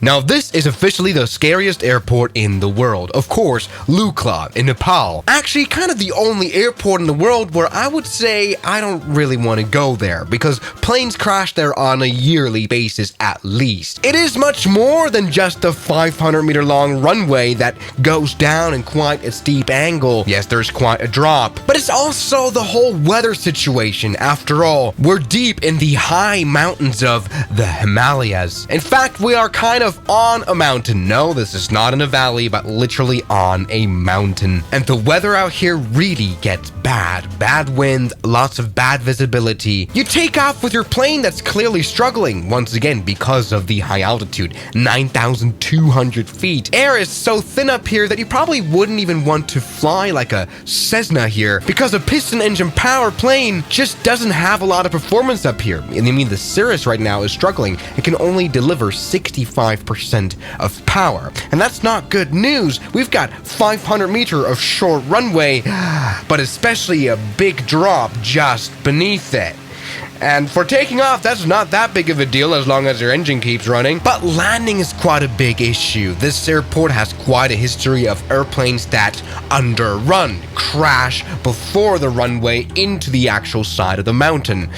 Now, this is officially the scariest airport in the world. Of course, Lukla in Nepal. Actually, kind of the only airport in the world where I would say I don't really want to go there, because planes crash there on a yearly basis at least. It is much more than just a 500-meter long runway that goes down in quite a steep angle. Yes, there's quite a drop, but it's also the whole weather situation. After all, we're deep in the high mountains of the Himalayas. In fact, we are kind of on a mountain. No, this is not in a valley, but literally on a mountain. And the weather out here really gets bad. Bad wind, lots of bad visibility. You take off with your plane that's clearly struggling, once again, because of the high altitude, 9,200 feet. Air is so thin up here that you probably wouldn't even want to fly like a Cessna here, because a piston engine power plane just doesn't have a lot of performance up here. And I mean, the Cirrus right now is struggling. It can only deliver 65% of power, and that's not good news. We've got 500 meter of short runway, but especially a big drop just beneath it. And for taking off, that's not that big of a deal as long as your engine keeps running. But landing is quite a big issue. This airport has quite a history of airplanes that underrun, crash before the runway into the actual side of the mountain.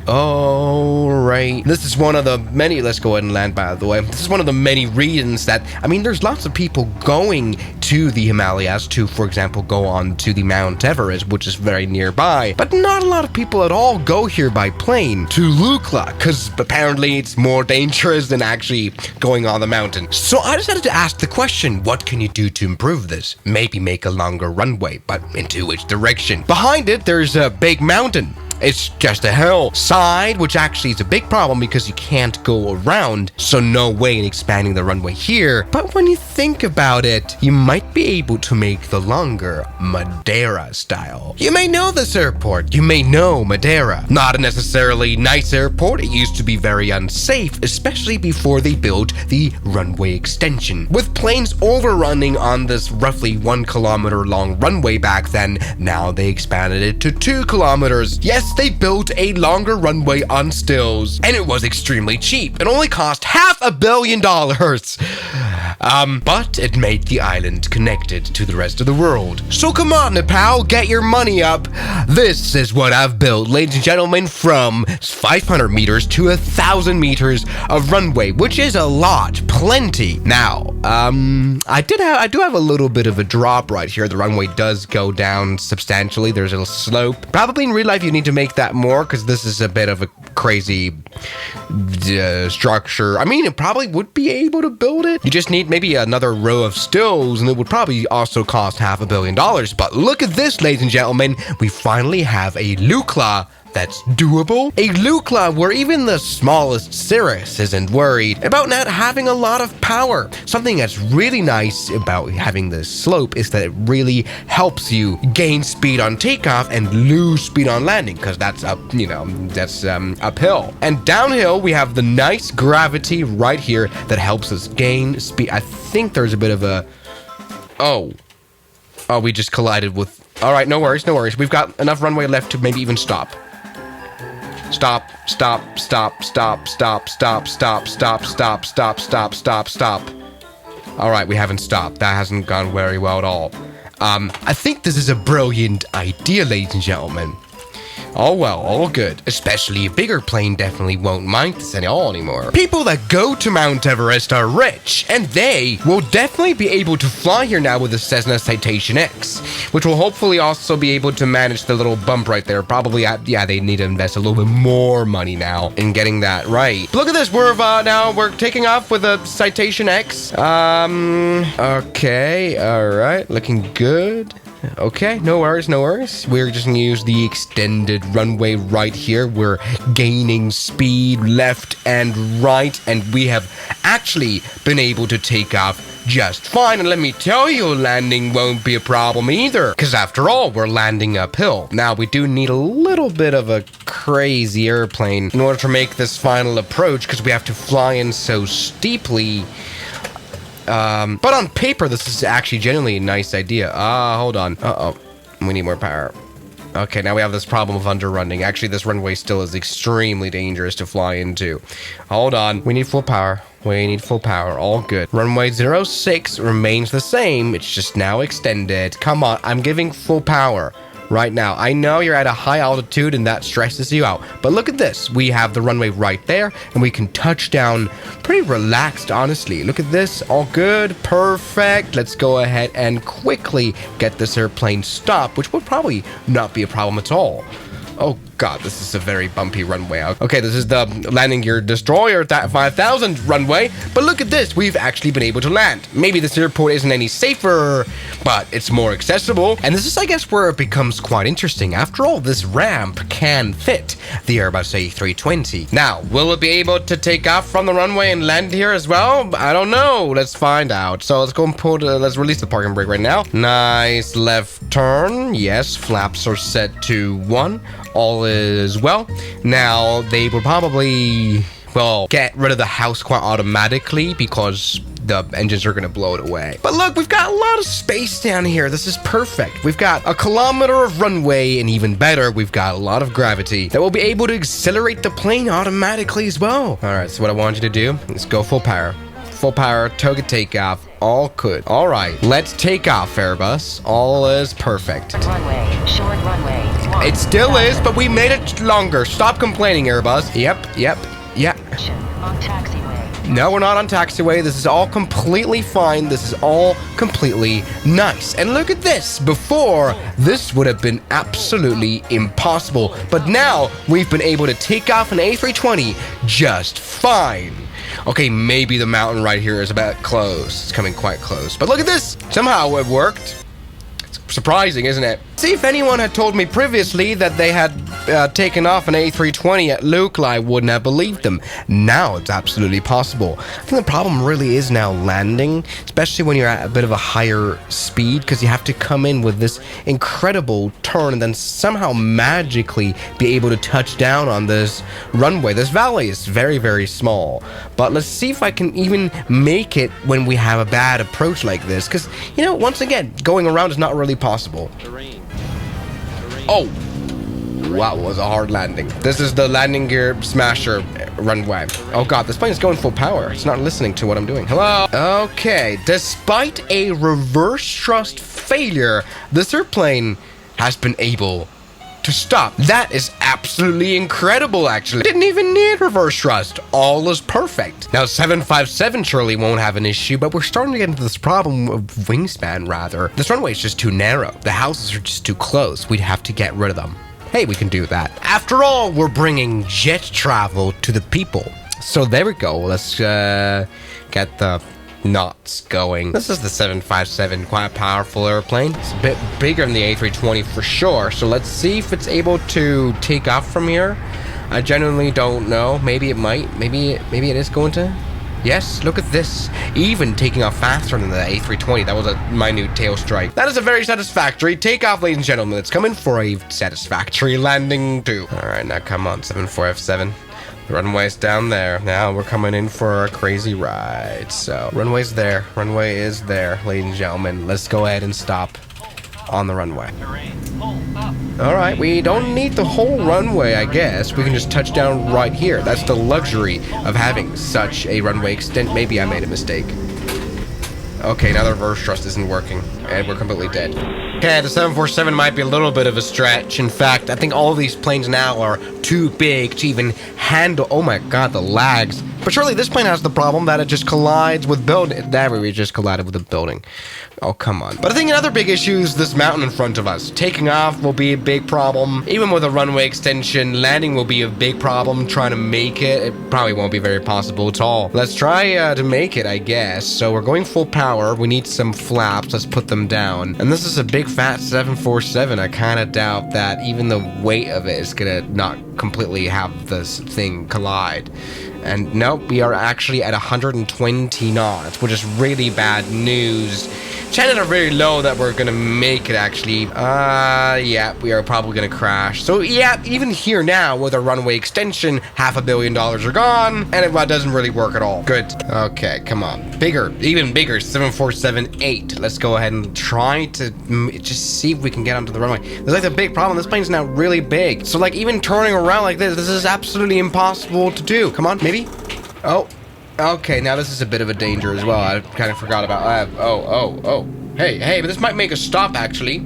Alright. This is one of the many, let's go ahead and land, by the way. This is one of the many reasons that, I mean, there's lots of people going to the Himalayas to, for example, go on to the Mount Everest, which is very nearby. But not a lot of people at all go here by plane to Lukla, because apparently it's more dangerous than actually going on the mountain. So I decided to ask the question, what can you do to improve this? Maybe make a longer runway, but into which direction? Behind it, there's a big mountain. It's just a hillside, which actually is a big problem because you can't go around, so no way in expanding the runway here. But when you think about it, you might be able to make the longer Madeira style. You may know this airport. You may know Madeira. Not a necessarily nice airport. It used to be very unsafe, especially before they built the runway extension. With planes overrunning on this roughly 1 kilometer long runway back then, now they expanded it to 2 kilometers. Yes, they built a longer runway on stills, and it was extremely cheap. It only cost $500 million. But it made the island connected to the rest of the world. So come on, Nepal, get your money up. This is what I've built, ladies and gentlemen, from 500 meters to 1,000 meters of runway, which is a lot, plenty. Now, I do have a little bit of a drop right here. The runway does go down substantially. There's a slope. Probably in real life you need to make that more, because this is a bit of a crazy structure. I mean, it probably would be able to build it. You just need maybe another row of stills, and it would probably also cost $500 million. But look at this, ladies and gentlemen. We finally have a Lukla that's doable. A Lukla where even the smallest Cirrus isn't worried about not having a lot of power. Something that's really nice about having this slope is that it really helps you gain speed on takeoff and lose speed on landing, because that's up, that's uphill. And downhill, we have the nice gravity right here that helps us gain speed. I think there's a bit of a... Oh, we just collided with... All right, no worries, no worries. We've got enough runway left to maybe even stop. Stop, stop, stop, stop, stop, stop, stop, stop, stop, stop, stop, stop, stop. All right, we haven't stopped. That hasn't gone very well at all. I think this is a brilliant idea, ladies and gentlemen. All well, all good. Especially a bigger plane definitely won't mind this at all anymore. People that go to Mount Everest are rich, and they will definitely be able to fly here now with the Cessna Citation X, which will hopefully also be able to manage the little bump right there. Probably, yeah, they need to invest a little bit more money now in getting that right. Look at this, we're taking off with a Citation X. Okay, all right, looking good. Okay, no worries, no worries. We're just gonna use the extended runway right here. We're gaining speed left and right, and we have actually been able to take off just fine. And let me tell you, landing won't be a problem either, because after all, we're landing uphill. Now, we do need a little bit of a crazy airplane in order to make this final approach, because we have to fly in so steeply. But on paper, this is actually genuinely a nice idea. Hold on. Uh-oh. We need more power. Okay, now we have this problem of underrunning. Actually, this runway still is extremely dangerous to fly into. Hold on. We need full power. We need full power. All good. Runway 06 remains the same. It's just now extended. Come on. I'm giving full power right now. I know you're at a high altitude and that stresses you out, but look at this. We have the runway right there and we can touch down pretty relaxed, honestly. Look at this. All good. Perfect. Let's go ahead and quickly get this airplane stopped, which would probably not be a problem at all. Oh god, this is a very bumpy runway. Okay, this is the landing gear destroyer, that 5000 runway, but look at this, we've actually been able to land. Maybe this airport isn't any safer, but it's more accessible, and this is, I guess, where it becomes quite interesting. After all, this ramp can fit the Airbus A320. Now, will it be able to take off from the runway and land here as well? I don't know. Let's find out. So let's go and let's release the parking brake right now. Nice left turn. Yes, flaps are set to 1. All is well. Now, they will probably, well, get rid of the house quite automatically because the engines are going to blow it away. But look, we've got a lot of space down here. This is perfect. We've got a kilometer of runway, and even better, we've got a lot of gravity that will be able to accelerate the plane automatically as well. All right, so what I want you to do is go full power. Full power, toga takeoff, all good. All right, let's take off, Airbus. All is perfect. Runway, short runway. It still is, but we made it longer. Stop complaining, Airbus. Yep. On taxiway. No, we're not on taxiway. This is all completely fine. This is all completely nice. And look at this. Before, this would have been absolutely impossible. But now, we've been able to take off an A320 just fine. Okay, maybe the mountain right here is about close. It's coming quite close. But look at this. Somehow it worked. It's surprising, isn't it? See, if anyone had told me previously that they had taken off an A320 at Lukla, I wouldn't have believed them. Now it's absolutely possible. I think the problem really is now landing, especially when you're at a bit of a higher speed, because you have to come in with this incredible turn and then somehow magically be able to touch down on this runway. This valley is very, very small, but let's see if I can even make it when we have a bad approach like this, because, you know, once again, going around is not really possible. Oh, wow, was a hard landing. This is the landing gear smasher runway. Oh god, this plane is going full power. It's not listening to what I'm doing. Hello? Okay, despite a reverse thrust failure, this airplane has been able to stop. That is absolutely incredible, actually. Didn't even need reverse thrust. All is perfect. Now, 757 surely won't have an issue, but we're starting to get into this problem of wingspan, rather. This runway is just too narrow. The houses are just too close. We'd have to get rid of them. Hey, we can do that. After all, we're bringing jet travel to the people. So there we go. Let's get the knots going. This is the 757, quite a powerful airplane. It's a bit bigger than the A320 for sure. So let's see if it's able to take off from here. I genuinely don't know. Maybe it might. Maybe it is going to. Yes, look at this. Even taking off faster than the A320. That was a minute tail strike. That is a very satisfactory takeoff, ladies and gentlemen. It's coming for a satisfactory landing too. All right, now come on, 74F7. The runway's down there. Now we're coming in for a crazy ride. So, runway's there. Runway is there, ladies and gentlemen. Let's go ahead and stop on the runway. All right, we don't need the whole runway, I guess. We can just touch down right here. That's the luxury of having such a runway extent. Maybe I made a mistake. Okay, now the reverse thrust isn't working, and we're completely dead. Okay, the 747 might be a little bit of a stretch. In fact, I think all of these planes now are too big to even handle. Oh my god, the lags. But surely this plane has the problem that it just collides with building. There we just collided with the building. Oh, come on. But I think another big issue is this mountain in front of us. Taking off will be a big problem. Even with a runway extension, landing will be a big problem. Trying to make it probably won't be very possible at all. Let's try to make it, I guess. So we're going full power. We need some flaps. Let's put them down. And this is a big fat 747. I kind of doubt that even the weight of it is gonna not completely have this thing collide. And nope, we are actually at 120 knots, which is really bad news. chances are very low that we're gonna make it, actually. Yeah, we are probably gonna crash. So yeah, even here now with our runway extension, $500 million are gone, and it doesn't really work at all. Good. Okay, come on. Bigger, even bigger, 7478. Let's go ahead and try to just see if we can get onto the runway. There's like a big problem. This plane's now really big. So like even turning around like this is absolutely impossible to do. Come on, maybe? Oh, okay, now this is a bit of a danger as well. I kind of forgot about oh. Hey, but this might make a stop, actually.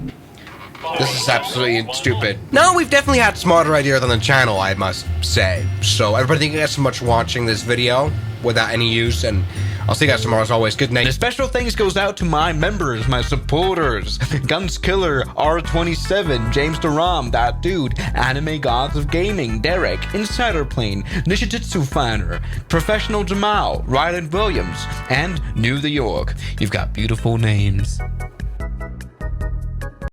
This is absolutely stupid. No, we've definitely had smarter ideas on the channel, I must say. So everybody, thank you guys so much for watching this video without any use, and I'll see you guys tomorrow as always. Good night. And a special thanks goes out to my members, my supporters, Guns Killer, R27, James Duram, That Dude, Anime Gods of Gaming, Derek, Insider Plane, Nishijutsu Finder, Professional Jamal, Ryland Williams, and New the York. You've got beautiful names.